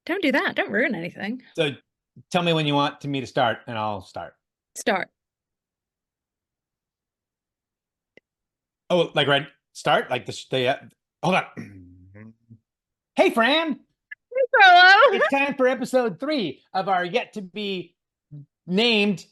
Don't do that. Don't ruin anything. So tell me when you want me to start, and I'll start. Start. Oh, like right, start like hold on. Hey, Fran, Carlo. it's time for episode 3 of our yet to be named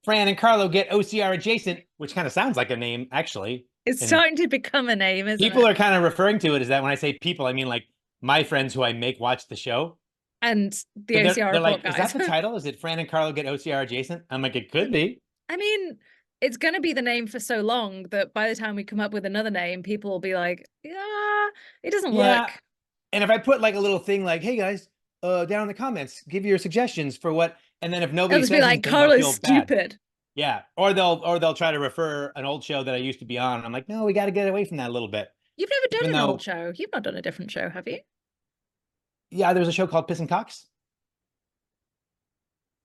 Fran and Carlo get OCR adjacent, which kind of sounds like a name actually. It's And starting to become a name, isn't people it? are kind of referring to it as that. When I say people, I mean like my friends who I make watch the show. And So the OCR they're like, report is that guys. the title? Is it Fran and Carlo get OCR adjacent? I'm like, it could be. I mean, it's going to be the name for so long that by the time we come up with another name, people will be like, yeah, it doesn't Yeah. work. And if I put like a little thing like, hey guys, down in the comments, give your suggestions for what, and then if It'll nobody just be says like, anything, they'll Carlo's feel bad. stupid. Yeah. Or they'll try to refer an old show that I used to be on. I'm like, no, we got to get away from that a little bit. You've never Even done an old though, show. You've not done a different show, have you? yeah, there was a show called Piss and Cox.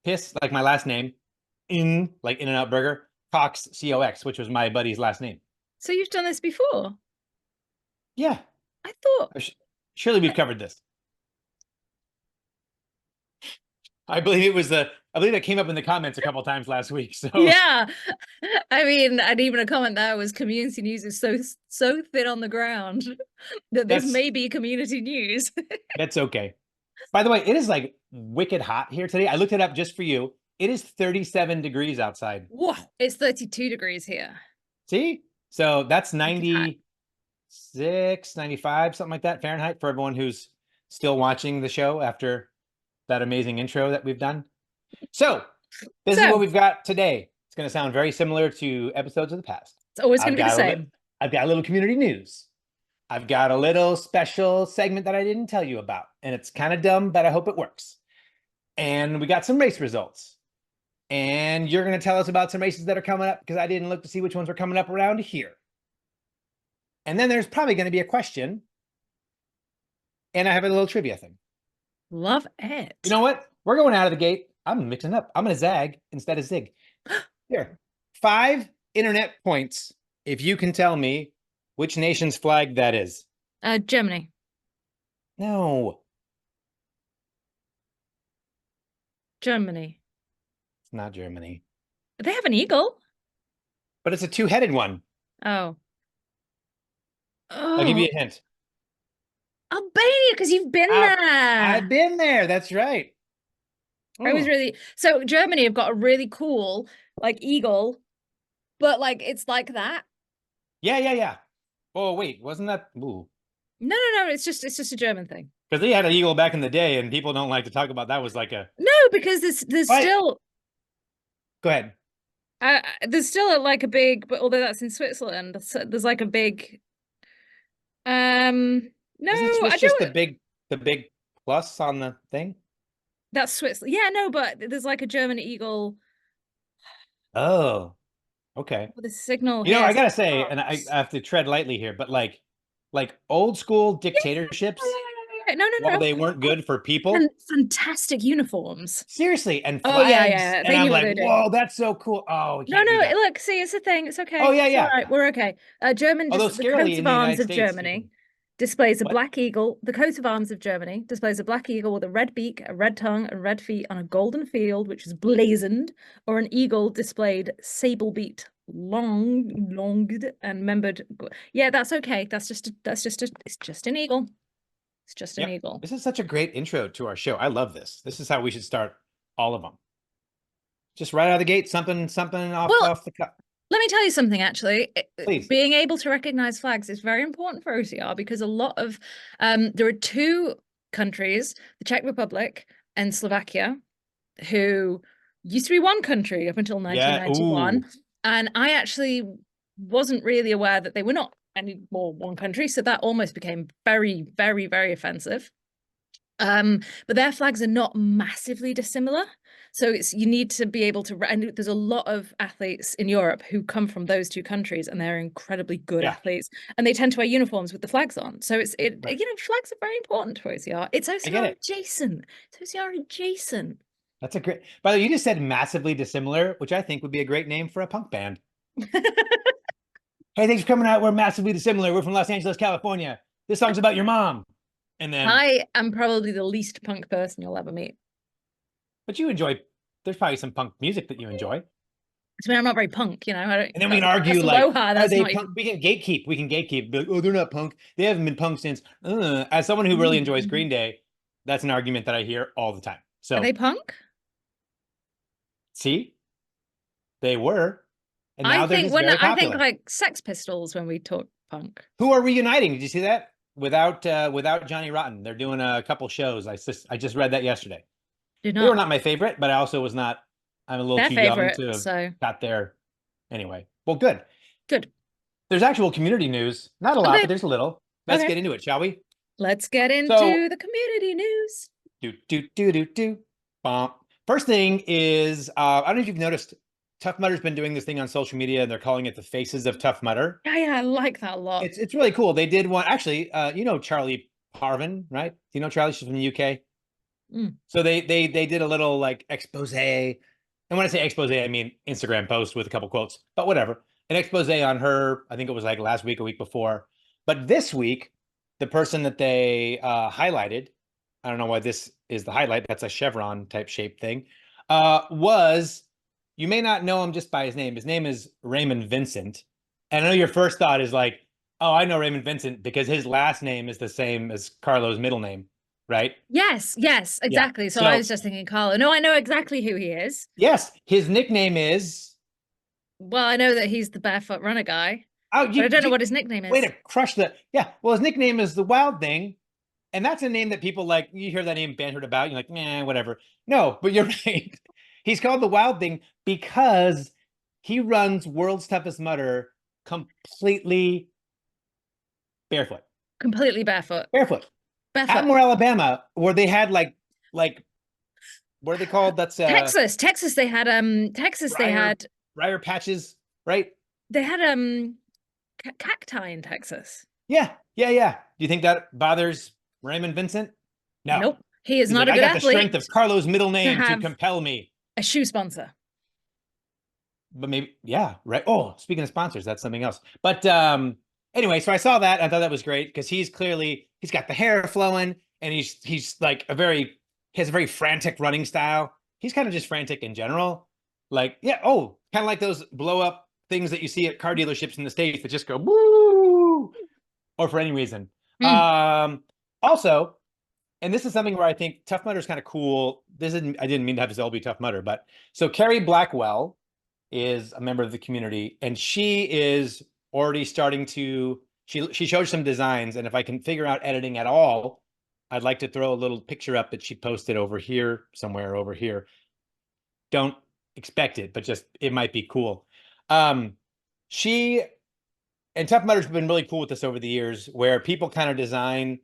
Piss, like my last name, in like In and Out Burger, Cox, COX, which was my buddy's last name. So you've done this before. Yeah. I thought, Surely we've covered this. I believe it came up in the comments a couple times last week. So yeah. I mean, and even a comment there was community news is so thin on the ground that this that's may be community news. that's okay. By the way, it is like wicked hot here today. I looked it up just for you. It is 37 degrees outside. Whoa, it's 32 degrees here. See? So that's Wicked hot. 96, 95, something like that Fahrenheit for everyone who's still watching the show after that amazing intro that we've done. So, this is what So we've got today. It's going to sound very similar to episodes of the past. it's always going I've to be the got same. I've got a little community news. I've got a little special segment that I didn't tell you about, and it's kind of dumb, but I hope it works. And we got some race results. And you're going to tell us about some races that are coming up because I didn't look to see which ones were coming up around here. And then there's probably going to be a question. And I have a little trivia thing. Love You it. know what? We're going out of the gate. I'm mixing up. I'm going to zag instead of zig. Here, 5 internet points if you can tell me which nation's flag that is. Germany. No, Germany. it's not Germany. They have an eagle. But it's a two-headed one. Oh. I'll give Oh, you a hint. Albania, because you've been I've there. been there. That's right. I was Oh, really so Germany have got a really cool like eagle, but like it's like that. yeah, yeah, yeah. Oh, wait, wasn't that? Ooh. No, it's just a German thing. Because they had an eagle back in the day, and people don't like to talk about that. Was like a No, because there's what? still Go ahead. there's still like a big, but although that's in Switzerland, there's like a big no, Isn't Swiss I just don't. the big plus on the thing? That's Switzerland. Yeah, no, but there's like a German eagle Oh, okay. with a signal You know, here. I So gotta say, and I have to tread lightly here, but like old school yeah, dictatorships, no, no, while no. they weren't good for And people, fantastic uniforms. seriously, and Oh yeah, flags, yeah. and They I'm knew what like, they were doing. whoa, that's so cool. Oh, we No, can't do no, that. look, see, it's a thing. It's Oh okay. yeah, It's all yeah. right. We're okay. German, Although just the scarily coat of in the arms United of States, you Germany can displays a what? black eagle. The coat of arms of Germany displays a black eagle with a red beak, a red tongue, and red feet on a golden field, which is blazoned, or an eagle displayed sable beat, longed and membered. Yeah, that's okay. It's just an eagle. It's just an Yep. eagle. This is such a great intro to our show. I love this. This is how we should start all of them. Just right out of the gate, something Well, off the cuff. let me tell you something, actually. Please. Being able to recognize flags is very important for OCR because a lot of there are two countries, the Czech Republic and Slovakia, who used to be one country up until Yeah. 1991. Ooh. And I actually wasn't really aware that they were not any more one country. So that almost became very, very, very offensive. But their flags are not massively dissimilar. So it's you need to be able to, and there's a lot of athletes in Europe who come from those two countries, and they're incredibly good Yeah. athletes, and they tend to wear uniforms with the flags on. So Right. flags are very important to OCR. It's I get OCR it. adjacent. It's OCR adjacent. That's a great. By the way, you just said massively dissimilar, which I think would be a great name for a punk band. Hey, thanks for coming out. We're massively dissimilar. We're from Los Angeles, California. This song's about your mom. And then, I am probably the least punk person you'll ever meet. but you enjoy, there's probably some punk music that you enjoy. I mean, I'm not very punk, you know. I don't. And then we can That's argue like, Aloha. are That's they not punk? even. We can gatekeep. We can gatekeep. Be like, oh, they're not punk. They haven't been punk since. As someone who really enjoys Green Day, that's an argument that I hear all the time. Are they So punk? see, they were, and I now they're think just when very I think popular. like Sex Pistols when we talk punk. Who are reuniting? Did you see that? Without Johnny Rotten, they're doing a couple shows. I just read that yesterday. Do They were not not my favorite, but I also was not. I'm a little their too young favorite. to have So got there. Anyway, well, good. good. There's actual community news. Not a lot, Okay. but there's a little. Let's Okay. get into it, shall we? Let's get into So, the community news. do do do do do. Bump. First thing is, I don't know if you've noticed, Tough Mudder's been doing this thing on social media, and they're calling it the Faces of Tough Mudder. Yeah, yeah, I like that a lot. It's really cool. They did one actually. You know Charlie Parvin, right? Do you know Charlie? She's from the UK. Mm. So they did a little like expose. And when I say expose, I mean Instagram post with a couple quotes, but whatever. An expose on her. I think it was like last week or week before. But this week, the person that they highlighted, I don't know why this is the highlight. That's a chevron type shape thing. Was, you may not know him just by his name. His name is Raymond Vincent. And I know your first thought is like, oh, I know Raymond Vincent because his last name is the same as Carlo's middle name, right? Yes, yes, Yeah. exactly. So I So was just thinking Carlo. No, I know exactly who he is. yes, his nickname is. Well, I know that he's the barefoot runner guy, Oh, but I don't know you what his nickname way is. to crush the. Yeah, well, his nickname is the Wild Thing, and that's a name that people like. You hear that name bantered about, you're like, nah, whatever. No, but you're right. He's called the Wild Thing because he runs World's Toughest Mudder completely barefoot. Completely barefoot. Barefoot. Barefoot. Atmore, Alabama, where they had like what are they called? That's Texas they had Texas briar briar patches, right? they had cacti in Texas. Yeah, yeah, yeah. Do you think that bothers Raymond Vincent? No. Nope. He is He's not like, a I good got the strength athlete of Carlo's middle to name to have compel me. a shoe sponsor. But maybe, yeah, right. Oh, speaking of sponsors, that's something else. But anyway, so I saw that. I thought that was great because he's got the hair flowing and he's like he has a very frantic running style. He's kind of just frantic in general. Like, yeah, oh, kind of like those blow up things that you see at car dealerships in the States that just go woo, or for any reason. Mm. Also, and this is something where I think Tough Mudder is kind of cool. I didn't mean to have this all be Tough Mudder, but so Carrie Blackwell is a member of the community, and she is already starting to. She showed some designs, and if I can figure out editing at all, I'd like to throw a little picture up that she posted over here somewhere over here. Don't expect it, but just it might be cool. She and Tough Mudder's been really cool with this over the years, where people kind of design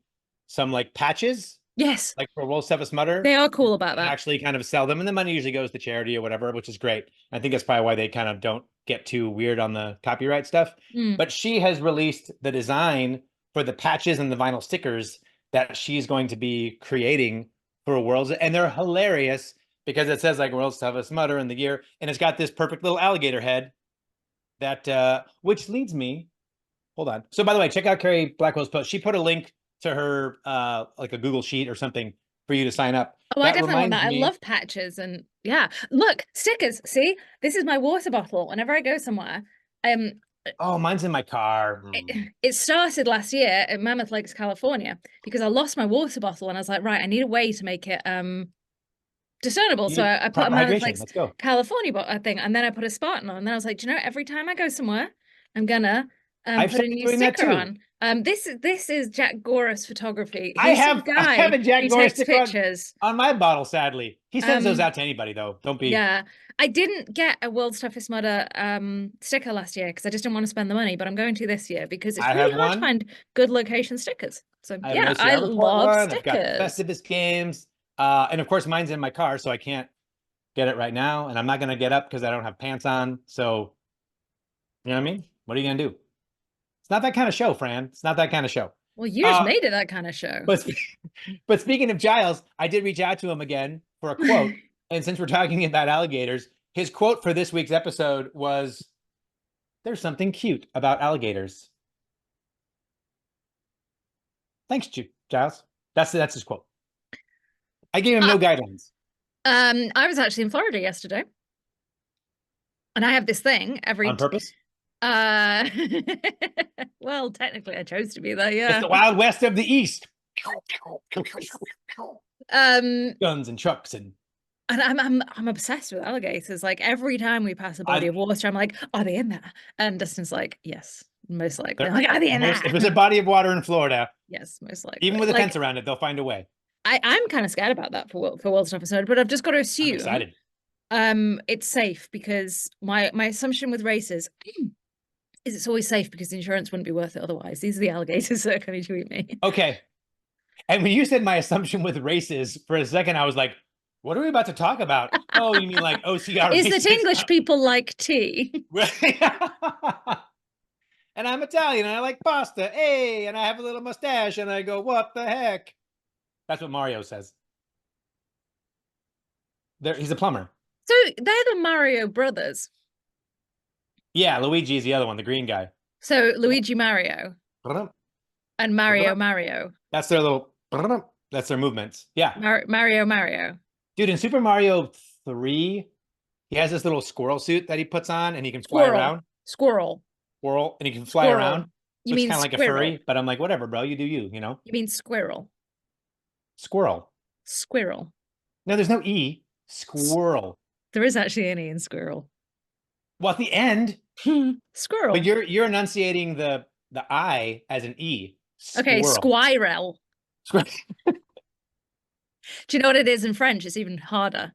some like patches Yes, like for World's Toughest Mudder they are cool about and that. actually kind of sell them. And the money usually goes to charity or whatever, which is great. I think that's probably why they kind of don't get too weird on the copyright stuff. Mm. But she has released the design for the patches and the vinyl stickers that she's going to be creating for Worlds. And they're hilarious because it says like World's Toughest Mudder in the year. And it's got this perfect little alligator head that, which leads me, hold on. So by the way, check out Carrie Blackwell's post. She put a link to her, like a Google Sheet or something for you to sign up. Oh, I That definitely want reminds that. I me. love patches and yeah. Look, stickers. See, this is my water bottle. Whenever I go somewhere, um, Oh, mine's in my car. it started last year at Mammoth Lakes, California, because I lost my water bottle and I was like, right, I need a way to make it discernible. You So need I put a proper Mammoth hydration. Lakes, Let's go. California thing, and then I put a Spartan on. And then I was like, do you know, every time I go somewhere, I'm gonna I've put a started new doing that sticker too. on. This is Jack Goris photography. I He's some have I have guy a Jack who Goris takes sticker pictures. on my bottle, sadly. He sends those Um, out to anybody though. Don't be. yeah, I didn't get a World's Toughest Mudder sticker last year because I just didn't want to spend the money, but I'm going to this year because it's I really have hard to one. find good location stickers. So I have an yeah, I OCR report love one. I've got the stickers. Festivus games. And of course mine's in my car, so I can't get it right now. And I'm not gonna get up because I don't have pants on. So you know what I mean? What are you gonna do? It's not that kind of show, Fran. It's not that kind of show. Well, you just Uh, made it that kind of show. but but speaking of Giles, I did reach out to him again for a quote. And since we're talking about alligators, his quote for this week's episode was, "There's something cute about alligators." Thanks, Giles. That's his quote. I gave him Uh, no guidelines. I was actually in Florida yesterday, and I have this thing On purpose. uh well, technically I chose to be there, It's yeah. the Wild West of the East. Um Guns and trucks and and I'm obsessed with alligators. Like every time we pass a body I. of water, I'm like, are they in there? And Dustin's like, yes, most likely. There, I'm like, are they in if there? there's a body of water in Florida, Yes, most even likely. with a fence Like around it, they'll find a way. I'm kind of scared about that for World Stuff Episode, but I've just got to I'm assume excited. it's safe because my assumption with races is it's always safe because the insurance wouldn't be worth it otherwise. These are the alligators that are coming to eat me. Okay. And when you said my assumption with races, for a second, I was like, what are we about to talk about? Oh, you mean like OCR Is that races? English people like tea? And I'm Italian and I like pasta. Hey, and I have a little mustache and I go, what the heck? That's what Mario says. He's a plumber. So they're the Mario brothers. Yeah, Luigi is the other one, the green guy. So Luigi Mario and Mario Mario. That's their little, that's their movements. Yeah. Mario Mario. Dude, in Super Mario 3, he has this little squirrel suit that he puts on and he can fly Squirrel. around. Squirrel. Squirrel, and he can fly Squirrel. around. You Looks mean kind of like a squirrel. furry, but I'm like, whatever, bro. You do you, you know? You mean squirrel. Squirrel. Squirrel. No, there's no E. Squirrel. There is actually an E in squirrel. Well, at the end, Squirrel. but you're enunciating the I as an E. Okay, Squirrel. squirrel. Squirrel. Do you know what it is in French? It's even harder.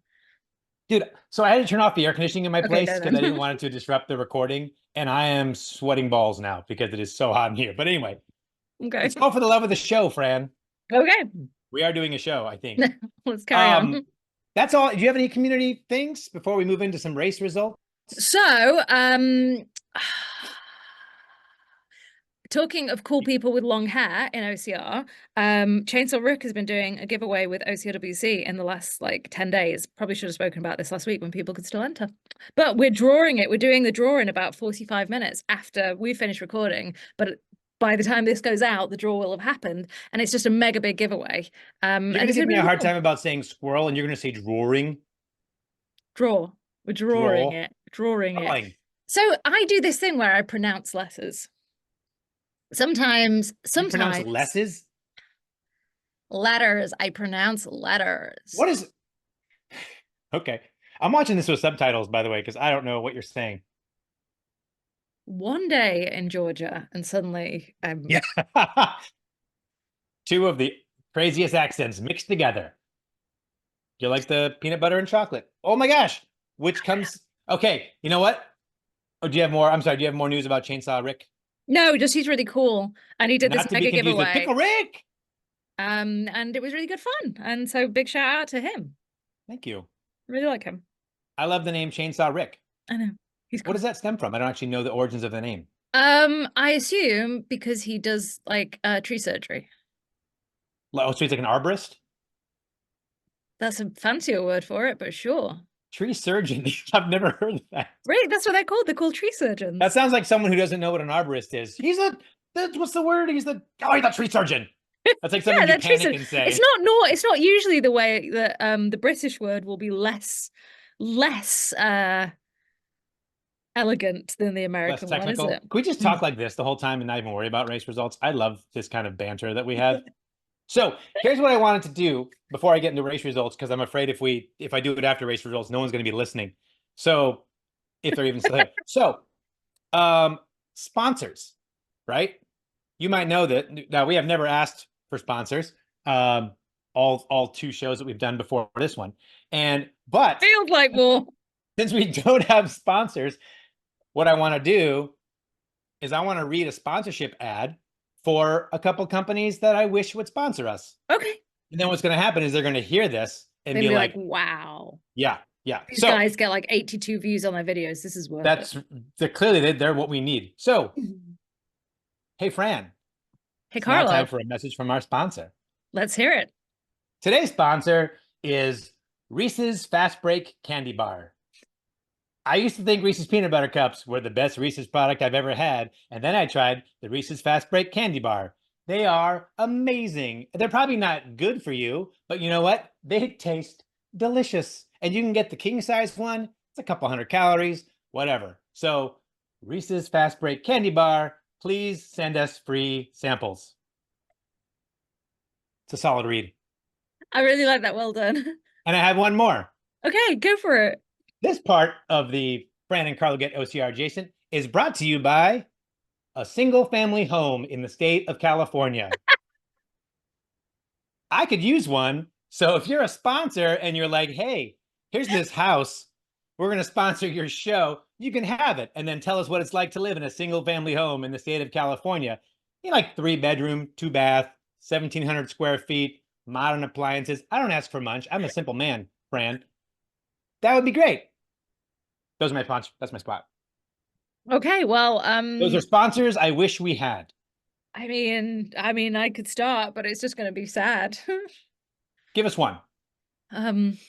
Dude, so I had to turn off the air conditioning in my Okay, place go because I didn't then. want it to disrupt the recording. And I am sweating balls now because it is so hot in here. But anyway, Okay. let's go for the love of the show, Fran. Okay. We are doing a show, I think. Let's carry on. That's all. Do you have any community things before we move into some race results? So, talking of cool people with long hair in OCR, Chainsaw Rick has been doing a giveaway with OCRWC in the last like 10 days. Probably should have spoken about this last week when people could still enter. But we're drawing it. We're doing the draw in about 45 minutes after we finish recording. But by the time this goes out, the draw will have happened. And it's just a mega big giveaway. You're And going to it's give gonna me be a really hard cool. time about saying squirrel, and you're going to say drawing. Draw. We're drawing it. Drawing it. Drawing. So I do this thing where I pronounce letters. Sometimes You pronounce lesses? letters. I pronounce letters. What is... Okay. I'm watching this with subtitles, by the way, because I don't know what you're saying. One day in Georgia, and suddenly Yeah. Two of the craziest accents mixed together. You like the peanut butter and chocolate? Oh my gosh. Which comes... Okay, you know what? Oh, do you have more? I'm sorry, do you have more news about Chainsaw Rick? No, just he's really cool. And he did Not this to be mega confused with giveaway. Pickle Rick. And it was really good fun. And so big shout out to him. Thank you. Really like him. I love the name Chainsaw Rick. I know. He's cool. What does that stem from? I don't actually know the origins of the name. I assume because he does like tree surgery. Oh, so he's like an arborist? That's a fancier word for it, but sure. Tree surgeon. I've never heard of that. Right, that's what they're called. They're called tree surgeons. That sounds like someone who doesn't know what an arborist is. What's the word? He's a tree surgeon. That's like something you panic and say. It's not usually the way that the British word will be less elegant than the American Less technical. one, is it? Can we just talk like this the whole time and not even worry about race results? I love this kind of banter that we have. So here's what I wanted to do before I get into race results, because I'm afraid if I do it after race results, no one's going to be listening. So if they're even still here. So sponsors, right? You might know that now we have never asked for sponsors. All two shows that we've done before this one. But feels like more. Since we don't have sponsors, what I want to do is I want to read a sponsorship ad for a couple companies that I wish would sponsor us. Okay. And then what's going to happen is they're going to hear this and They'd be like, wow. Yeah. These guys get like 82 views on their videos. This is worth it. Clearly they're what we need. So, hey, Fran. Hey, Carlo. Now time for a message from our sponsor. Let's hear it. Today's sponsor is Reese's Fast Break Candy Bar. I used to think Reese's Peanut Butter Cups were the best Reese's product I've ever had, and then I tried the Reese's Fast Break Candy Bar. They are amazing. They're probably not good for you, but you know what? They taste delicious. And you can get the king size one. It's a couple hundred calories, whatever. So, Reese's Fast Break Candy Bar, please send us free samples. It's a solid read. I really like that. Well done. And I have one more. Okay, go for it. This part of the Fran and Carlo Get OCR adjacent is brought to you by a single family home in the state of California. I could use one. So if you're a sponsor and you're like, hey, here's this house, we're going to sponsor your show, you can have it. And then tell us what it's like to live in a single family home in the state of California. You like 3-bedroom, 2-bath, 1,700 square feet, modern appliances. I don't ask for much. I'm a simple man, Fran. That would be great. Those are my sponsors. That's my spot. Okay, well, Those are sponsors I wish we had. I could start, but it's just going to be sad. Give us one. Um,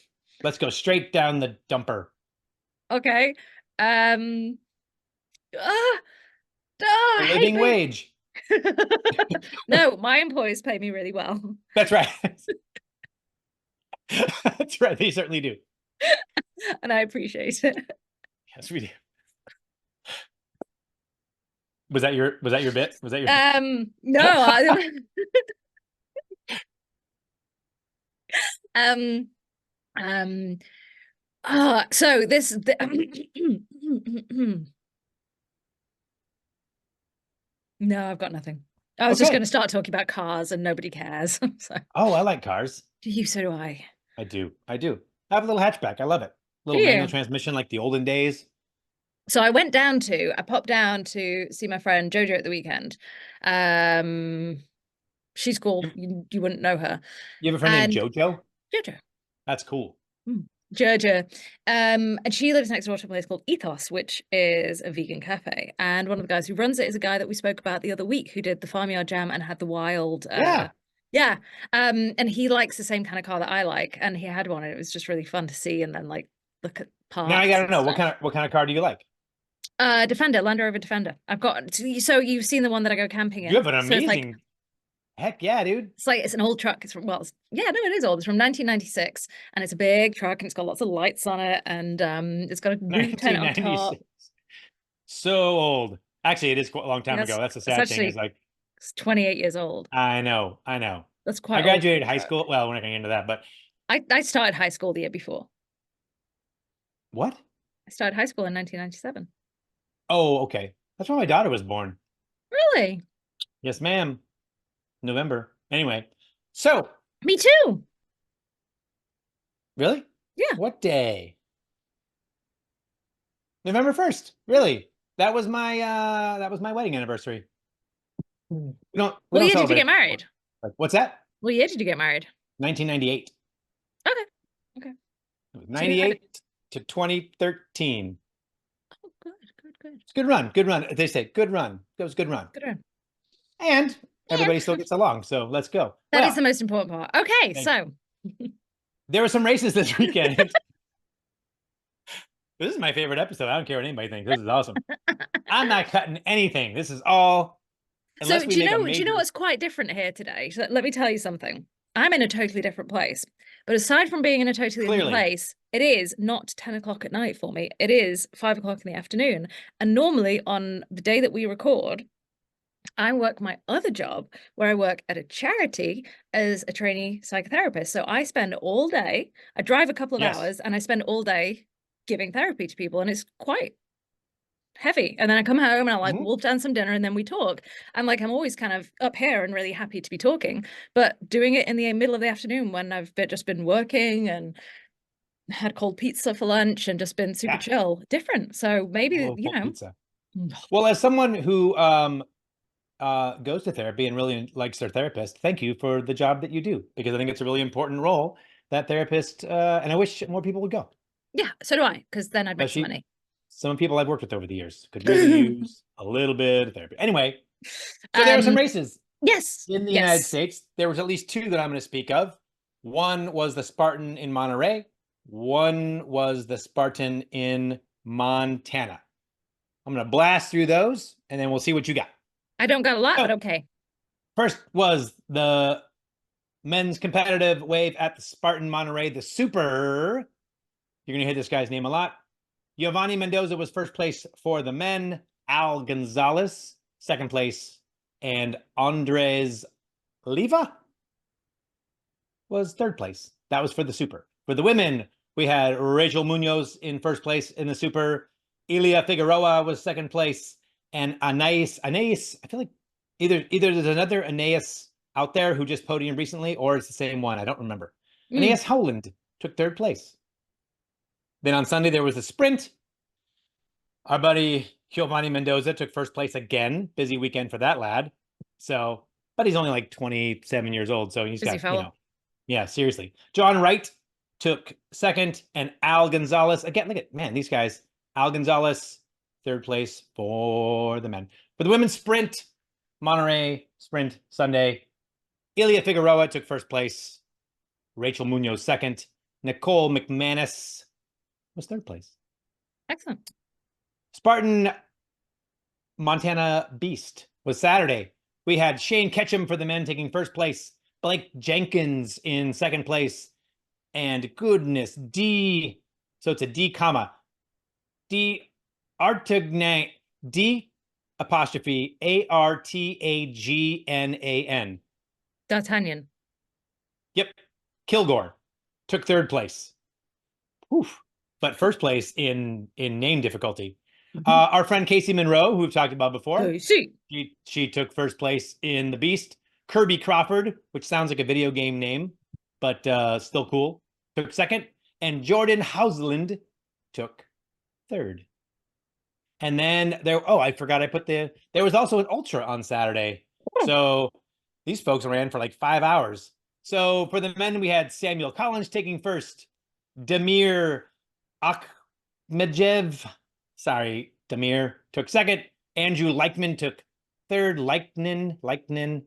Let's go straight down the dumper. okay. Ah, I hate Living wage. No, my employers pay me really well. That's right. That's right. They certainly do. And I appreciate it. Yes, we do. Was that your bit? Was that your No, um, um, so no, I've got nothing. I was just going to start talking about cars and nobody cares. So Oh, I like cars. do you? So do I. I do. I do. I have a little hatchback. I love it. Little Yeah. manual transmission like the olden days. So I popped down to see my friend Jojo at the weekend. She's cool. You wouldn't know her. You have a friend named Jojo? Jojo. That's cool. Jojo. And she lives next door to a place called Ethos, which is a vegan cafe. And one of the guys who runs it is a guy that we spoke about the other week who did the Farmyard Jam and had the wild yeah. And he likes the same kind of car that I like, and he had one, and it was just really fun to see and then like look at parts. Now I gotta know what kind of car do you like? Defender, Land Rover Defender. I've got so you've seen the one that I go camping in. You have an So amazing heck yeah, dude. it's an old truck. It's from yeah, no, it is old. It's from 1996, and it's a big truck, and it's got lots of lights on it, and it's got a roof tent on top. So old. Actually, it is a long time ago. That's the sad thing. Is like it's 28 years old. I know. That's quite. I graduated high school. Well, we're not going to get into that, but I started high school the year before. What? I started high school in 1997. Oh, okay. That's when my daughter was born. Really? Yes, ma'am. November. Anyway, so me too. Really? Yeah. What day? November 1st. Really? That was my wedding anniversary. We don't What year did you get married? Like, what's that? What year did you get married? 1998. Okay. It was 98 to 2013. Oh, good. It's a good run. Good run. They say good run. That was a good run. Good run. And everybody still gets along. So let's go. That is the most important part. Okay, so there were some races this weekend. This is my favorite episode. I don't care what anybody thinks. This is awesome. I'm not cutting anything. This is all. So do you know what's quite different here today? So let me tell you something. I'm in a totally different place. But aside from being in a totally different place, it is not 10 o'clock at night for me. It is 5 o'clock in the afternoon. And normally on the day that we record, I work my other job where I work at a charity as a trainee psychotherapist. So I spend all day, I drive a couple of hours, and I spend all day giving therapy to people. And it's quite heavy. And then I come home and I like wolf down some dinner and then we talk. And like I'm always kind of up here and really happy to be talking, but doing it in the middle of the afternoon when I've just been working and had cold pizza for lunch and just been super chill, different. So maybe you know. Pizza. Well, as someone who goes to therapy and really likes their therapist, thank you for the job that you do, because I think it's a really important role, that therapist, and I wish more people would go. Yeah, so do I, because then I'd make some money. Some people I've worked with over the years could really use a little bit of therapy. Anyway, so there were some races. Yes. In the United States, there was at least two that I'm going to speak of. One was the Spartan in Monterey. One was the Spartan in Montana. I'm going to blast through those, and then we'll see what you got. I don't got a lot, but okay. First was the men's competitive wave at the Spartan Monterey, the Super. You're going to hear this guy's name a lot. Giovanni Mendoza was first place for the men. Al Gonzalez, second place. And Andres Leva was third place. That was for the Super. For the women, we had Rachel Munoz in first place in the Super. Ilia Figueroa was second place. And Anais, I feel like either there's another Anais out there who just podiumed recently, or it's the same one. I don't remember. Anais Howland took third place. Then on Sunday, there was a sprint. Our buddy Giovanni Mendoza took first place again. Busy weekend for that lad. So, but he's only like 27 years old. So he's got, yeah, seriously. John Wright took second, and Al Gonzalez, again, look at, man, these guys. Al Gonzalez, third place for the men. For the women's sprint, Monterey sprint Sunday, Ilia Figueroa took first place. Rachel Munoz second. Nicole McManus was third place. Excellent. Spartan Montana Beast was Saturday. We had Shane Ketchum for the men taking first place. Blake Jenkins in second place. And goodness, so it's a D comma. D Artagnan, D apostrophe Artagnan. D'Artagnan. Yep. Kilgore took third place. Oof. But first place in name difficulty. Our friend Casey Monroe, who we've talked about before, she took first place in the Beast. Kirby Crawford, which sounds like a video game name, but still cool, took second. And Jordan Hausland took third. And then I forgot I put there was also an ultra on Saturday. So these folks ran for like 5 hours. So for the men, we had Samuel Collins taking first. Damir Akhmedjev, Damir took second. Andrew Leichman took third. Leichnin.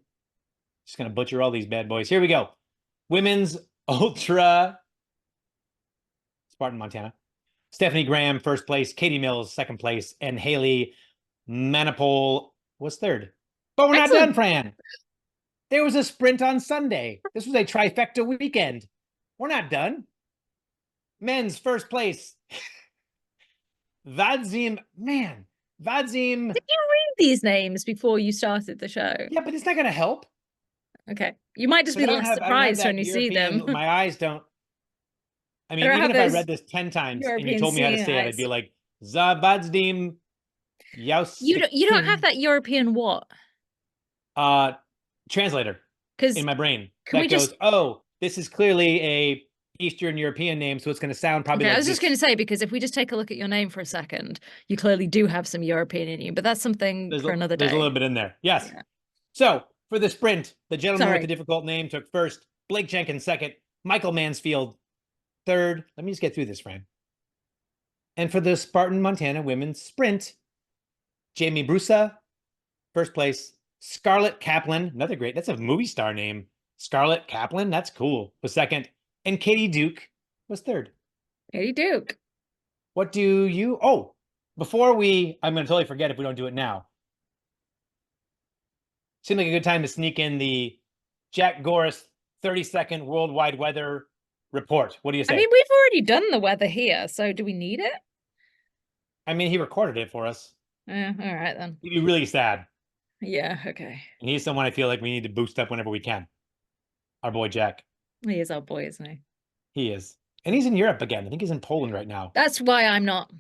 Just going to butcher all these bad boys. Here we go. Women's Ultra Spartan, Montana. Stephanie Graham, first place. Katie Mills, second place. And Haley Manipole was third. But we're not done, Fran. There was a sprint on Sunday. This was a trifecta weekend. We're not done. Men's first place. Vadzim. Did you read these names before you started the show? Yeah, but it's not going to help. Okay. You might just be less surprised when you see them. My eyes don't. I mean, even if I read this 10 times and you told me how to say it, I'd be like, Zavadzdim Yaus. You don't have that European what? Translator in my brain. That goes, this is clearly a Eastern European name, so it's going to sound probably like I was just going to say, because if we just take a look at your name for a second, you clearly do have some European in you, but that's something for another day. There's a little bit in there. Yes. Yeah. So for the sprint, the gentleman with the difficult name took first. Blake Jenkins second. Michael Mansfield third. Let me just get through this, Fran. And for the Spartan Montana women's sprint, Jamie Brusa, first place. Scarlett Kaplan, another great, that's a movie star name. Scarlett Kaplan, that's cool, was second. And Katie Duke was third. Katie Duke. What do you, before I'm going to totally forget if we don't do it now. Seemed like a good time to sneak in the Jack Goris 30-second worldwide weather report. What do you say? I mean, we've already done the weather here, so do we need it? I mean, he recorded it for us. All right, then. He'd be really sad. Yeah, okay. And he's someone I feel like we need to boost up whenever we can. Our boy Jack. He is our boy, isn't he? He is. And he's in Europe again. I think he's in Poland right now. That's why I'm not.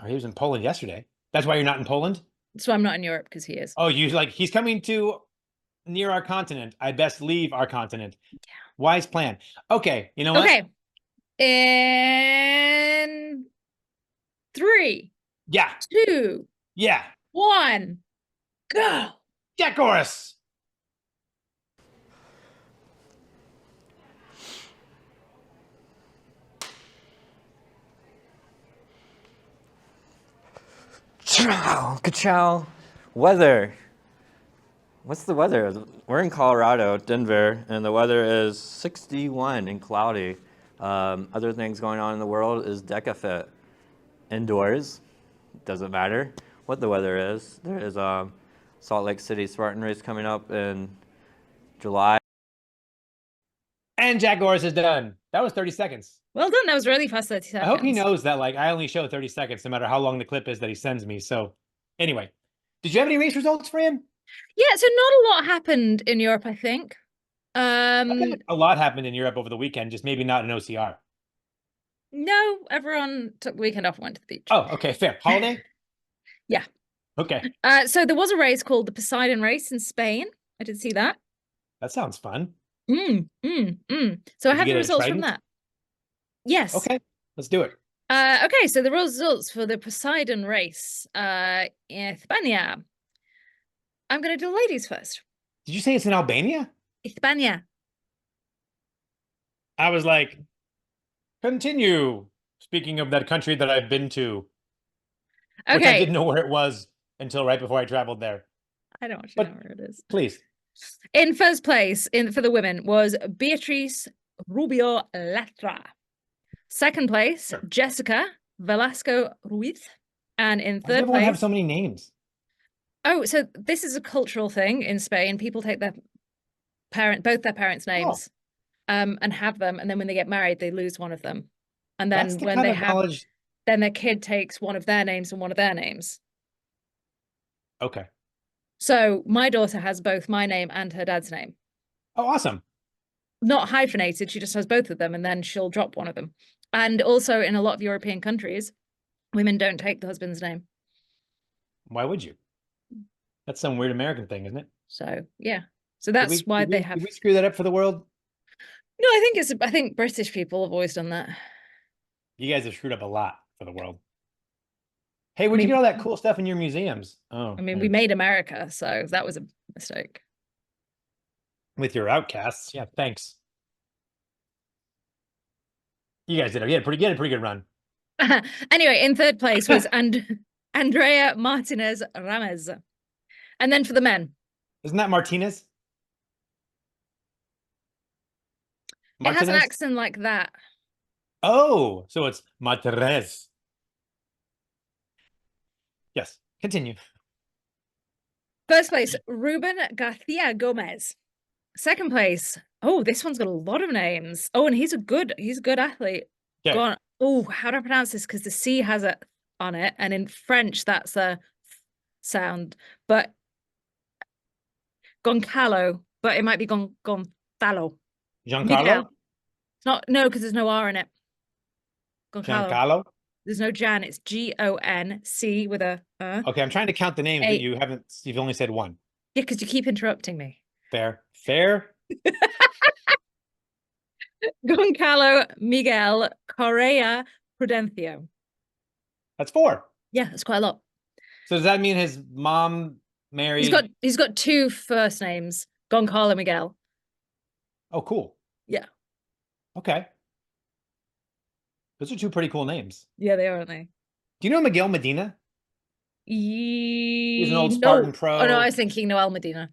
Or he was in Poland yesterday. That's why you're not in Poland? That's why I'm not in Europe, because he is. Oh, he's coming to near our continent. I best leave our continent. Yeah. Wise plan. Okay, you know what? Okay. In 3. Yeah. 2. Yeah. 1. Go. Jack Goris. Ka-chow. Weather. What's the weather? We're in Colorado, Denver, and the weather is 61 and cloudy. Other things going on in the world is DecaFit. Indoors, doesn't matter what the weather is. There is Salt Lake City Spartan race coming up in July. And Jack Norris is done. That was 30 seconds. Well done. That was really fast 30 seconds. I hope he knows that like I only show 30 seconds no matter how long the clip is that he sends me. So anyway, did you have any race results, Fran? Yeah, so not a lot happened in Europe, I think. I feel like a lot happened in Europe over the weekend, just maybe not an OCR. No, everyone took the weekend off and went to the beach. Oh, okay, fair. Holiday? Yeah. Okay. So there was a race called the Poseidon Race in Spain. I did see that. That sounds fun. So I Did have you the get a results from trident? that. Yes. Okay, let's do it. Okay, so the results for the Poseidon Race in España. I'm going to do the ladies first. Did you say it's in Albania? España. I was like, continue. Speaking of that country that I've been to, which I Okay. didn't know where it was until right before I traveled there. I don't actually But know where it is. please. In first place for the women was Beatriz Rubio Latra. Second place, Sure. Jessica Velasco Ruiz. And in Why does third everyone have place, so many names? oh, so this is a cultural thing in Spain. People take both their parents' names, and have them, and then when they get married, they lose one of them. And That's then the when kind they of have, knowledge. then their kid takes one of their names and one of their names. Okay. So my daughter has both my name and her dad's name. Oh, awesome. Not hyphenated, she just has both of them, and then she'll drop one of them. And also in a lot of European countries, women don't take the husband's name. Why would you? That's some weird American thing, isn't it? So yeah. So that's why they have. Did we screw that up for the world? No, I think British people have always done that. You guys have screwed up a lot for the world. Hey, where'd you get all that cool stuff in your museums? Oh, I mean, we made America, so that was a mistake. With your outcasts. Yeah, thanks. You guys did. You had a pretty good run. Anyway, in third place was Andrea Martinez Ramirez. And then for the men. Isn't that Martinez? It has an accent like that. Oh, so it's Martinez. Yes, continue. First place, Ruben Garcia Gomez. Second place, oh, this one's got a lot of names. Oh, and he's a good athlete. Okay. Oh, how do I pronounce this? Because the C has a on it, and in French that's a sound. But Goncalo, but it might be Gonzalo. Giancarlo? Miguel. It's not, no, because there's no R in it. Goncalo. Giancarlo? There's no Jan, it's Gonc with a Okay, I'm trying to count the names, but you've only said one. Yeah, because you keep interrupting me. Fair. Goncalo Miguel Correa Prudencio. That's 4. Yeah, that's quite a lot. So does that mean his mom married? He's got 2 first names, Goncalo Miguel. Oh, cool. Yeah. Okay. Those are 2 pretty cool names. Yeah, they are, aren't they? Do you know Miguel Medina? He's an old Spartan pro. Oh no, I was thinking Noel Medina.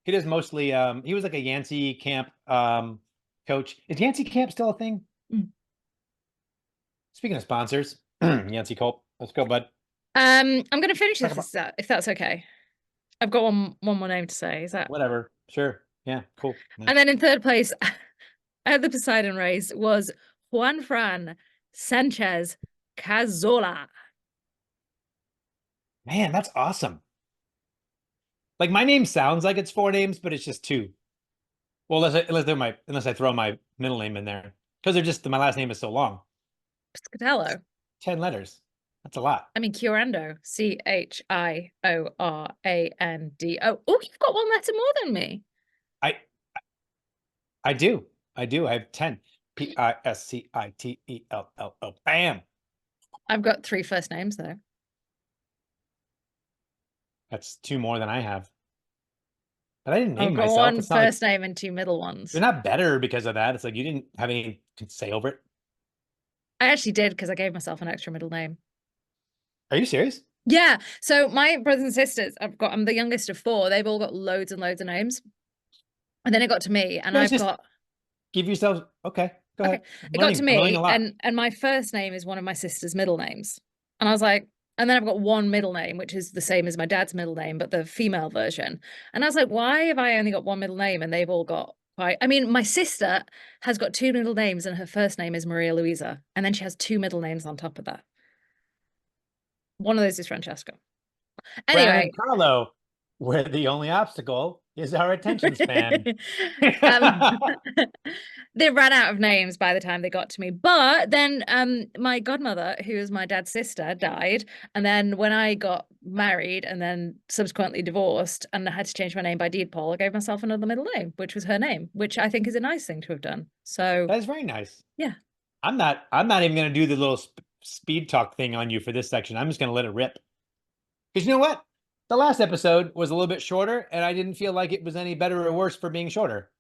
He does mostly he was like a Yancey camp coach. Is Yancey camp still a thing? Speaking of sponsors, Yancey Culp. Let's go, bud. I'm gonna finish this if that's okay. I've got one more name to say. Is that whatever? Sure. Yeah, cool. Nice. And then in third place at the Poseidon race was Juan Fran Sanchez Cazola. Man, that's awesome. Like my name sounds like it's 4 names, but it's just 2. Well, unless I throw my middle name in there, because they're just my last name is so long. Piscatello. 10 letters. That's a lot. I mean, Chiorando. Chiorando. Oh, you've got 1 letter more than me. I do. I have 10. Piscitello. Bam. I've got 3 first names though. That's 2 more than I have. But I didn't name I've got myself. 1 first name and 2 middle ones. You're not better because of that. It's like you didn't have anything to say over it. I actually did because I gave myself an extra middle name. Are you serious? Yeah. So my brothers and sisters, I'm the youngest of 4. They've all got loads and loads of names. And then it got to me, and I've got. Give yourself. Okay, go ahead. It got to me, and my first name is one of my sister's middle names, and I was like, And then I've got one middle name, which is the same as my dad's middle name, but the female version. And I was like, why have I only got one middle name and they've all got quite... I mean, my sister has got two middle names and her first name is Maria Luisa. And then she has two middle names on top of that. One of those is Francesca. Fran Anyway. and Carlo, where the only obstacle is our attention span. They ran out of names by the time they got to me. But then my godmother, who is my dad's sister, died. And then when I got married and then subsequently divorced and I had to change my name by deed poll, I gave myself another middle name, which was her name, which I think is a nice thing to have done. So That's very nice. Yeah. I'm not even going to do the little speed talk thing on you for this section. I'm just going to let it rip. Because you know what? The last episode was a little bit shorter, and I didn't feel like it was any better or worse for being shorter.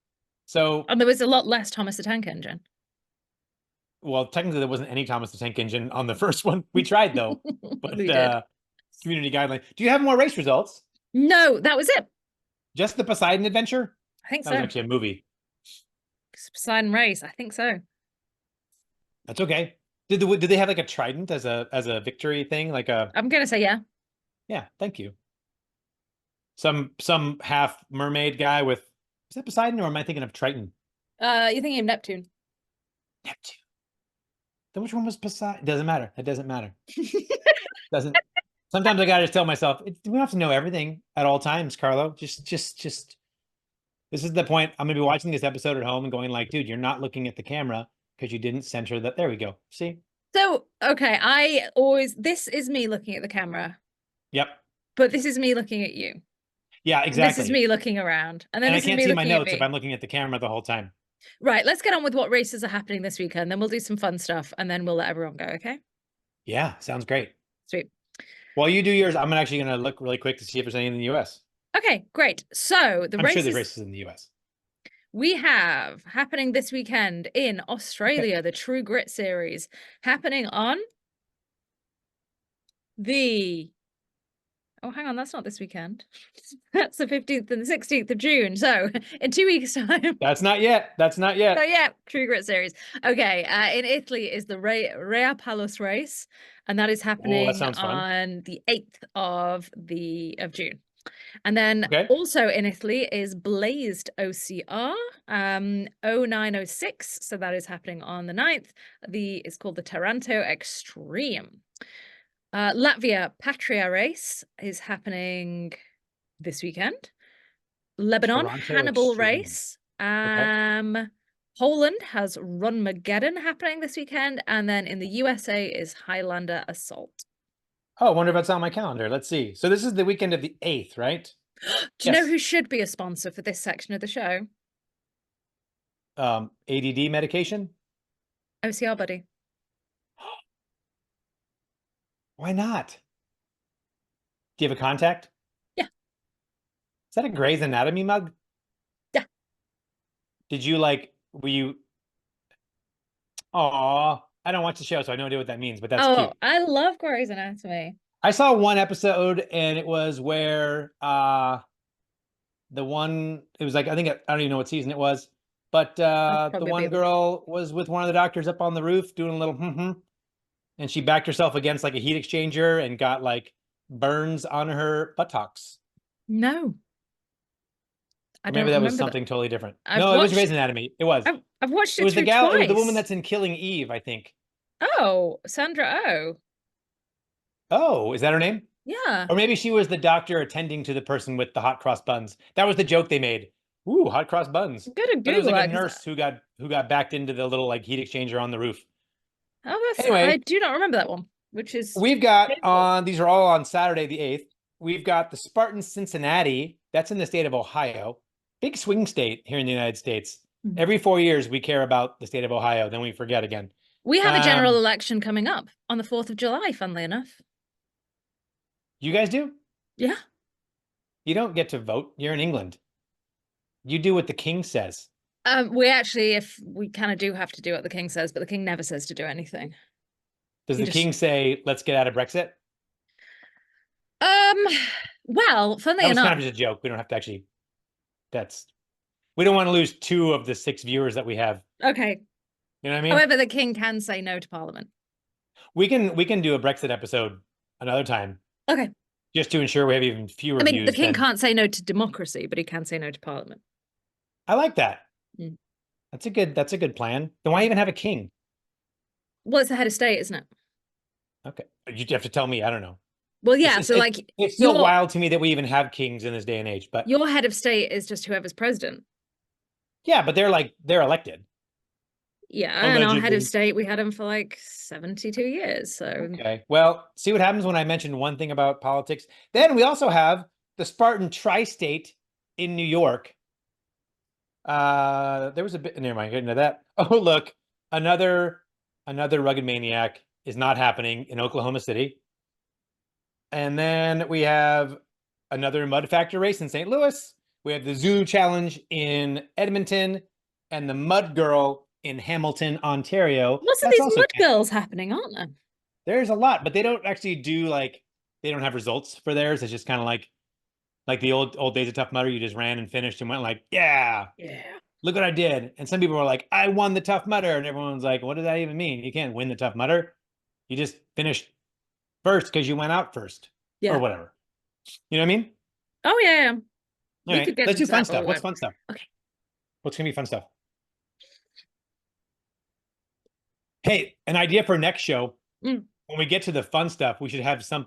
So, and there was a lot less Thomas the Tank Engine. Well, technically there wasn't any Thomas the Tank Engine on the first one. We tried though, but We did. Community guideline. Do you have more race results? No, that was it. Just the Poseidon Adventure? I think That so. was actually a movie. Poseidon Race. I think so. That's okay. Did they have like a trident as a victory thing? Like a... I'm gonna say yeah. Yeah, thank you. Some half mermaid guy with... Is that Poseidon or am I thinking of Triton? You're thinking of Neptune. Neptune. Then which one was Poseidon? Doesn't matter. It doesn't matter. Doesn't. Sometimes I gotta just tell myself, we don't have to know everything at all times, Carlo. Just. This is the point. I'm gonna be watching this episode at home and going like, dude, you're not looking at the camera because you didn't center that. There we go. See? So, okay, this is me looking at the camera. Yep. But this is me looking at you. Yeah, exactly. This is me looking around. And then I this is can't me see my looking at notes me. if I'm looking at the camera the whole time. Right, let's get on with what races are happening this weekend. Then we'll do some fun stuff and then we'll let everyone go, okay? Yeah, sounds great. Sweet. While you do yours, I'm actually gonna look really quick to see if there's any in the US. Okay, great. So I'm sure there's races in the US. We have happening this weekend in Australia, the True Grit series, happening on the... Oh, hang on, that's not this weekend. That's the 15th and the 16th of June. So in 2 weeks' time. That's not yet. That's not yet. Not yet. True Grit series. Okay. In Italy is the Rea Palos race, and that is happening on the 8th of June. And then also in Italy is Blazed OCR 0906. So that is happening on the 9th. It's called the Taranto Extreme. Latvia Patria race is happening this weekend. Lebanon Toronto Hannibal Extreme. race. Poland has Runmageddon happening this weekend. And then in the USA is Highlander Assault. Oh, I wonder if that's on my calendar. Let's see. So this is the weekend of the 8th, right? Do you know who should be a sponsor for this section of the show? ADD medication? OCR Buddy. Why not? Do you have a contact? Yeah. Is that a Grey's Anatomy mug? Yeah. Did you were you... Aw, I don't watch the show, so I have no idea what that means, but that's cute. I love Grey's Anatomy. I saw one episode and it was where it was like, I don't even know what season it was, but the one girl was with one of the doctors up on the roof doing a little and she backed herself against like a heat exchanger and got like burns on her buttocks. No. Maybe that was something totally different. No, it was Grey's Anatomy. It was. I've watched it. It was the gal, twice. it was the woman that's in Killing Eve, I think. Oh, Sandra Oh. Oh, is that her name? Yeah. Or maybe she was the doctor attending to the person with the hot cross buns. That was the joke they made. Ooh, hot cross buns. Good to Google. But it was like a nurse who got backed into the little like heat exchanger on the roof. Oh, anyway, I do not remember that one. Which is we've got on these are all on Saturday the 8th. We've got the Spartans Cincinnati. That's in the state of Ohio. Big swing state here in the United States. Every 4 years we care about the state of Ohio, then we forget again. We have a general election coming up on the 4th of July, funnily enough. You guys do? Yeah. You don't get to vote. You're in England. You do what the king says. We kind of do have to do what the king says, but the king never says to do anything. Does the king say, let's get out of Brexit? Well, funnily enough. That was kind of just a joke. We don't have to actually, we don't want to lose 2 of the 6 viewers that we have. Okay. You know what I mean? However, the king can say no to Parliament. We can do a Brexit episode another time, Okay. just to ensure we have even fewer I mean, the views king than. can't say no to democracy, but he can say no to parliament. I like that. Mm. That's a good plan. Then why even have a king? Well, it's the head of state, isn't it? Okay. You have to tell me. I don't know. Well, It's yeah. just So like it's still your wild to me that we even have kings in this day and age. But your head of state is just whoever's president. yeah, but they're elected. Yeah, and our head of Allegedly. state, we had him for like 72 years. So Okay. Well, see what happens when I mention one thing about politics. Then we also have the Spartan tri-state in New York. There was a bit. Never mind. Get into that. Oh, look, another rugged maniac is not happening in Oklahoma City. And then we have another mud factor race in St. Louis. We have the Zoo Challenge in Edmonton and the Mud Girl in Hamilton, Ontario. lots of That's these also mud girls happening, aren't there? there's a lot, but they don't actually do like they don't have results for theirs. It's just kind of like the old days of Tough Mudder. You just ran and finished and went like, yeah, Yeah. look what I did. And some people were like, I won the Tough Mudder, and everyone's like, what does that even mean? You can't win the Tough Mudder. You just finished first because you went out first or Yeah. whatever. You know what I mean? Oh yeah. All We right, could get let's do into fun that, but stuff. we What's won't. fun stuff? Okay. What's gonna be fun stuff? Hey, an idea for next show. Mm. When we get to the fun stuff, we should have some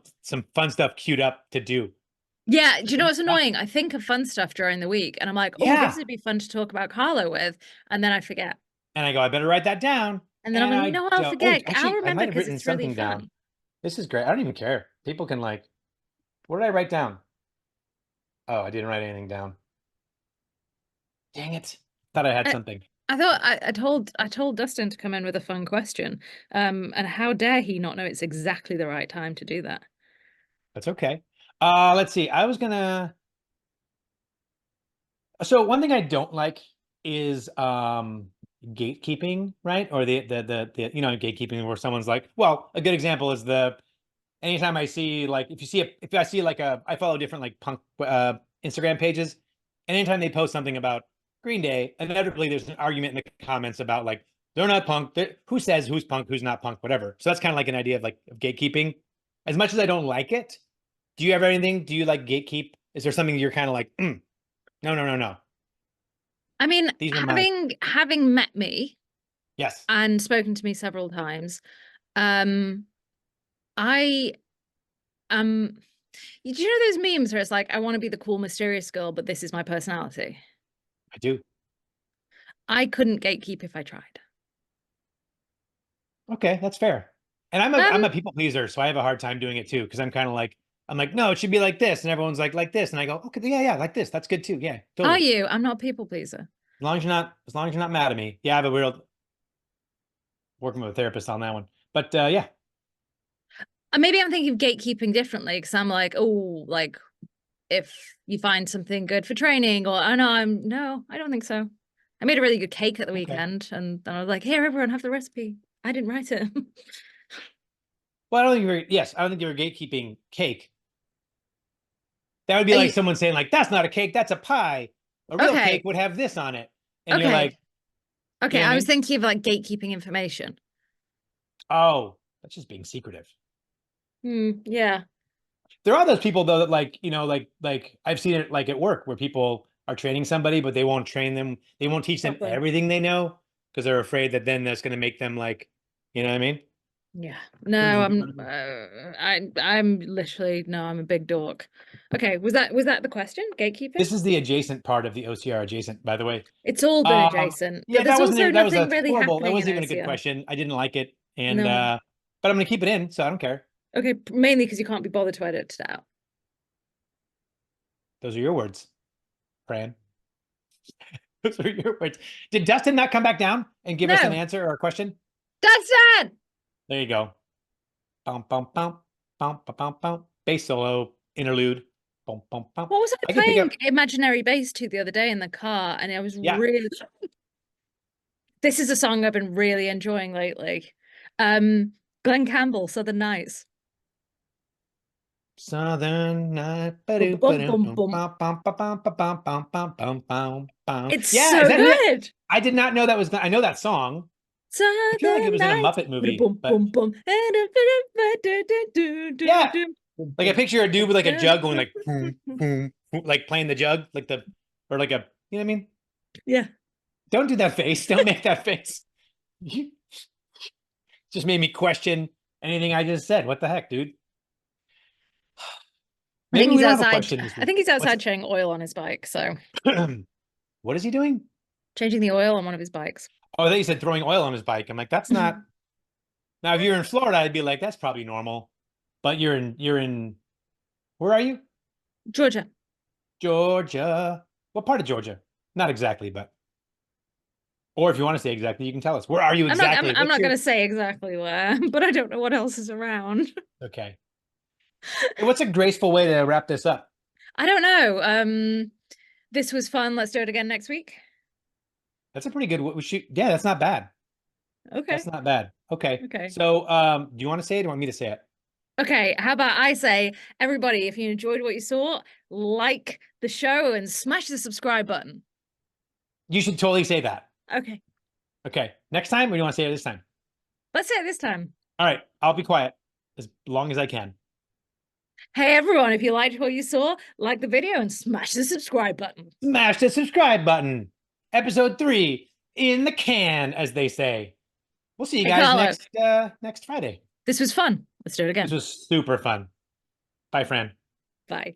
fun stuff queued up to do. Yeah, do you know what's annoying? I think of fun stuff during the week and I'm like, oh, this Yeah. would be fun to talk about Carlo with. And then I forget. And I go, I better write that down. And then I'm And like, I no, I'll don't. Oh, forget. I'll actually, I remember might have because written it's really something down. fun. This is great. I don't even care. People can like, what did I write down? Oh, I didn't write anything down. Dang it. Thought I had I, something. I thought I told Dustin to come in with a fun question. And how dare he not know it's exactly the right time to do that? That's okay. Let's see. I was gonna. So one thing I don't like is gatekeeping, right? Or the gatekeeping where someone's like, well, a good example is the anytime I see like if I see like I follow different like punk Instagram pages, and anytime they post something about Green Day, inevitably there's an argument in the comments about like they're not punk. Who says who's punk, who's not punk, whatever. So that's kind of like an idea of like of gatekeeping. As much as I don't like it, do you have anything? Do you like gatekeep? Is there something you're kind of like, no, no, no, no. I mean, These are my having met me yes. and spoken to me several times, um, I do you know those memes where it's like, I want to be the cool, mysterious girl, but this is my personality? I do. I couldn't gatekeep if I tried. Okay, that's fair. And I'm Um, a people pleaser, so I have a hard time doing it too because I'm kind of like I'm like no, it should be like this, and everyone's like this, and I go okay, yeah, yeah, like this. That's good too. Yeah, are totally. you? I'm not a people pleaser. As long as you're not mad at me. Yeah, but we're working with a therapist on that one. But yeah, Maybe I'm thinking of gatekeeping differently because I'm like, oh, like if you find something good for training, or oh no, I don't think so. I made a really good cake at the okay. weekend, and then I was like, here, everyone, have the recipe. I didn't write it. Well, I don't think you're yes, I don't think you're gatekeeping cake. That would be Are like you someone saying like that's not a cake, that's a pie. A real okay? cake would have this on it, and you're Okay. like, you Okay. know what I I was mean? thinking of like gatekeeping information. Oh, that's just being secretive. Yeah. There are those people though that like like I've seen it like at work where people are training somebody but they won't train them, they won't teach them Properly. everything they know because they're afraid that then that's going to make them like, you know what I mean? Yeah. No, I'm literally no, I'm a big dork. Okay, was that the question? Gatekeeping? This is the adjacent part of the OCR adjacent, by the way. It's all been adjacent, Yeah, but there's also that was nothing a really horrible, that happening in wasn't even a good OCR. question. I didn't like it, and No. but I'm gonna keep it in, so I don't care. Okay, mainly because you can't be bothered to edit it out. Those are your words, Fran. Those are your words. Did Dustin not come back down and give us an No. answer or a question? Dustin! There you go. Bum bum bum bum bum bum bum. Bass solo interlude. Bum bum bum. What was I I can pick playing up. Imaginary Bass to the other day in the car? And I was Yeah. really this is a song I've been really enjoying lately. Glenn Campbell, Southern Nights. Southern night. Bum, bum, bum, bum. It's Yeah, is so that it? good. I did not know that was. I know that song. I feel like it was in a Muppet movie. But yeah, like I picture a dude with like a jug going like, boom, boom, boom, like playing the jug, like the, or like a, you know what I mean? Yeah. Don't do that face. Don't make that face. You just made me question anything I just said. What the heck, dude? I think Maybe he's we don't have a outside. question this I week. think he's outside changing oil on his bike. So What is he doing? changing the oil on one of his bikes. Oh, I thought you said throwing oil on his bike. I'm like, that's not. Now, if you're in Florida, I'd be like, that's probably normal. But you're in, where are you? Georgia. Georgia. What part of Georgia? Not exactly, but. Or if you want to say exactly, you can tell us. Where are you exactly? I'm not going to say exactly where, but I don't know what else is around. Okay. Hey, what's a graceful way to wrap this up? I don't know. This was fun. Let's do it again next week. That's a pretty good. We should. Yeah, that's not bad. Okay. That's not bad. Okay. Okay. So, do you want to say it? Or do you want me to say it? Okay. How about I say, everybody, if you enjoyed what you saw, like the show and smash the subscribe button. You should totally say that. Okay. Okay. Next time, or do you want to say it this time? Let's say it this time. All right. I'll be quiet as long as I can. Hey, everyone, if you liked what you saw, like the video and smash the subscribe button. Smash the subscribe button. Episode 3 in the can, as they say. We'll see you Hey, guys Carlo. next Friday. This was fun. Let's do it again. This was super fun. Bye, Fran. Bye.